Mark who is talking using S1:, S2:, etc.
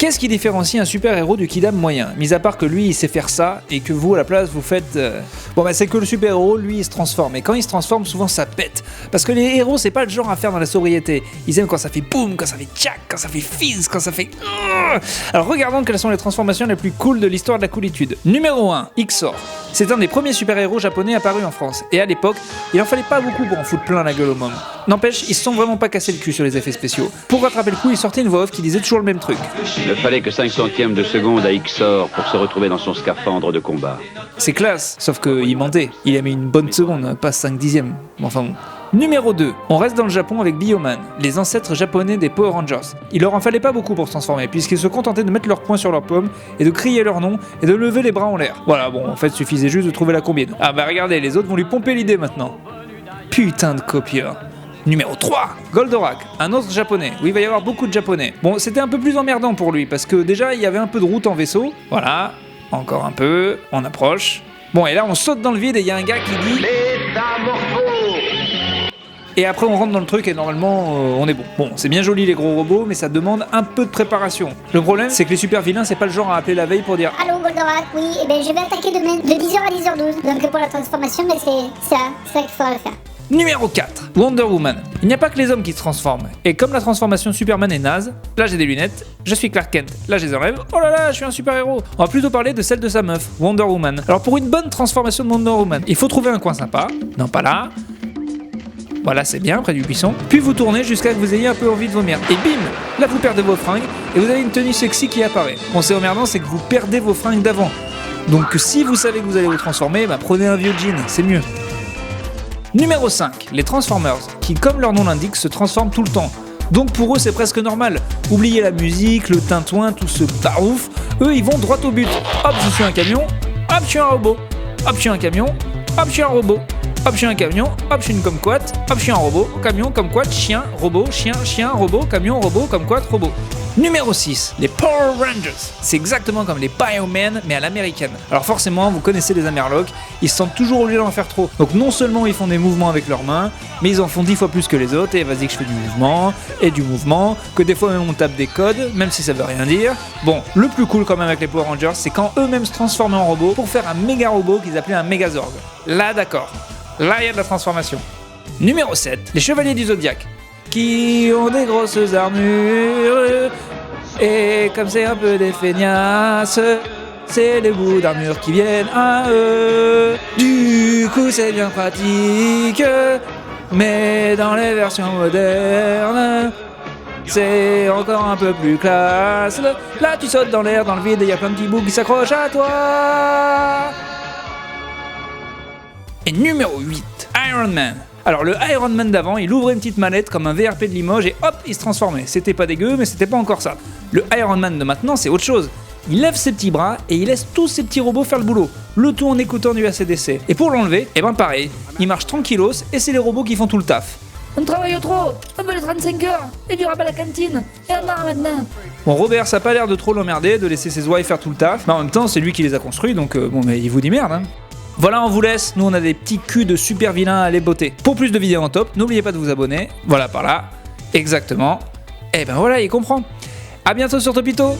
S1: Qu'est-ce qui différencie un super-héros du kidam moyen? Mis à part que lui il sait faire ça et que vous à la place vous faites... c'est que le super-héros lui il se transforme et quand il se transforme souvent ça pète. Parce que les héros c'est pas le genre à faire dans la sobriété. Ils aiment quand ça fait boum, quand ça fait tchac, quand ça fait fizz, quand ça fait... Alors regardons quelles sont les transformations les plus cool de l'histoire de la coolitude. Numéro 1, Xor. C'est un des premiers super-héros japonais apparus en France et à l'époque il en fallait pas beaucoup pour en foutre plein la gueule au monde. N'empêche, ils se sont vraiment pas cassé le cul sur les effets spéciaux. Pour rattraper le coup, ils sortaient une voix off qui disait toujours le même truc.
S2: Il ne fallait que 5 centièmes de seconde à Xor pour se retrouver dans son scaphandre de combat.
S1: C'est classe, sauf qu'il mentait. Il a mis une bonne seconde, pas 5 dixièmes. Enfin bon. Numéro 2, on reste dans le Japon avec Bioman, les ancêtres japonais des Power Rangers. Il leur en fallait pas beaucoup pour se transformer, puisqu'ils se contentaient de mettre leurs poings sur leurs paumes et de crier leur nom et de lever les bras en l'air. Voilà, bon, en fait, suffisait juste de trouver la combinaison. Ah bah regardez, les autres vont lui pomper l'idée maintenant. Putain de copieur. Numéro 3, Goldorak, un autre japonais. Oui, il va y avoir beaucoup de japonais. Bon, c'était un peu plus emmerdant pour lui, parce que déjà, il y avait un peu de route en vaisseau. Voilà, encore un peu, on approche. Bon, et là, on saute dans le vide et il y a un gars qui dit... Et après, on rentre dans le truc et normalement, on est bon. Bon, c'est bien joli les gros robots, mais ça demande un peu de préparation. Le problème, c'est que les super vilains, c'est pas le genre à appeler la veille pour dire «
S3: Allô Goldorak, oui, et ben je vais attaquer demain de 10h à 10h12. Donc pour la transformation, mais c'est ça qu'il faudra le faire. »
S1: Numéro 4, Wonder Woman. Il n'y a pas que les hommes qui se transforment. Et comme la transformation Superman est naze, là j'ai des lunettes, je suis Clark Kent, là je les enlève, oh là là, je suis un super héros. On va plutôt parler de celle de sa meuf, Wonder Woman. Alors pour une bonne transformation de Wonder Woman, il faut trouver un coin sympa, non pas là, voilà c'est bien, près du buisson, puis vous tournez jusqu'à ce que vous ayez un peu envie de vomir. Et bim, là vous perdez vos fringues, et vous avez une tenue sexy qui apparaît. Bon c'est emmerdant, c'est que vous perdez vos fringues d'avant. Donc si vous savez que vous allez vous transformer, bah prenez un vieux jean, c'est mieux. Numéro 5, les Transformers, qui comme leur nom l'indique se transforment tout le temps. Donc pour eux c'est presque normal. Oubliez la musique, le tintouin, tout ce barouf, eux ils vont droit au but. Hop je suis un camion, hop je suis un robot, hop je suis un camion, hop je suis un robot, hop je suis un camion, hop je suis une kumquat, hop je suis un robot, camion, kumquat, chien, robot, chien, robot, camion, robot, kumquat, robot. Numéro 6, les Power Rangers. C'est exactement comme les Biomen, mais à l'américaine. Alors forcément, vous connaissez les Amerlocs, ils se sentent toujours obligés d'en faire trop. Donc non seulement ils font des mouvements avec leurs mains, mais ils en font 10 fois plus que les autres, et vas-y que je fais du mouvement, que des fois même on tape des codes, même si ça veut rien dire. Bon, le plus cool quand même avec les Power Rangers, c'est quand eux-mêmes se transforment en robots pour faire un méga robot qu'ils appelaient un Megazord. Là d'accord, là il y a de la transformation. Numéro 7, les Chevaliers du Zodiaque, qui ont des grosses armures, et comme c'est un peu des feignasses, c'est les bouts d'armure qui viennent à eux. Du coup c'est bien pratique, mais dans les versions modernes, c'est encore un peu plus classe. Là tu sautes dans l'air, dans le vide, et y a plein de petits bouts qui s'accrochent à toi. Et numéro 8, Iron Man. Alors le Iron Man d'avant, il ouvrait une petite mallette comme un VRP de Limoges et hop, il se transformait. C'était pas dégueu, mais c'était pas encore ça. Le Iron Man de maintenant, c'est autre chose. Il lève ses petits bras et il laisse tous ses petits robots faire le boulot. Le tout en écoutant du AC/DC. Et pour l'enlever, eh ben pareil, il marche tranquillos et c'est les robots qui font tout le taf.
S4: On travaille trop, on veut les 35 heures, et du rabat à la cantine, et on a maintenant.
S1: Bon, Robert, ça a pas l'air de trop l'emmerder, de laisser ses ouailles faire tout le taf, mais en même temps, c'est lui qui les a construits, donc mais il vous dit merde, hein. Voilà, on vous laisse, nous on a des petits culs de super vilains à aller botter. Pour plus de vidéos en top, n'oubliez pas de vous abonner, voilà par là, exactement. Et ben voilà, il comprend. A bientôt sur Topito.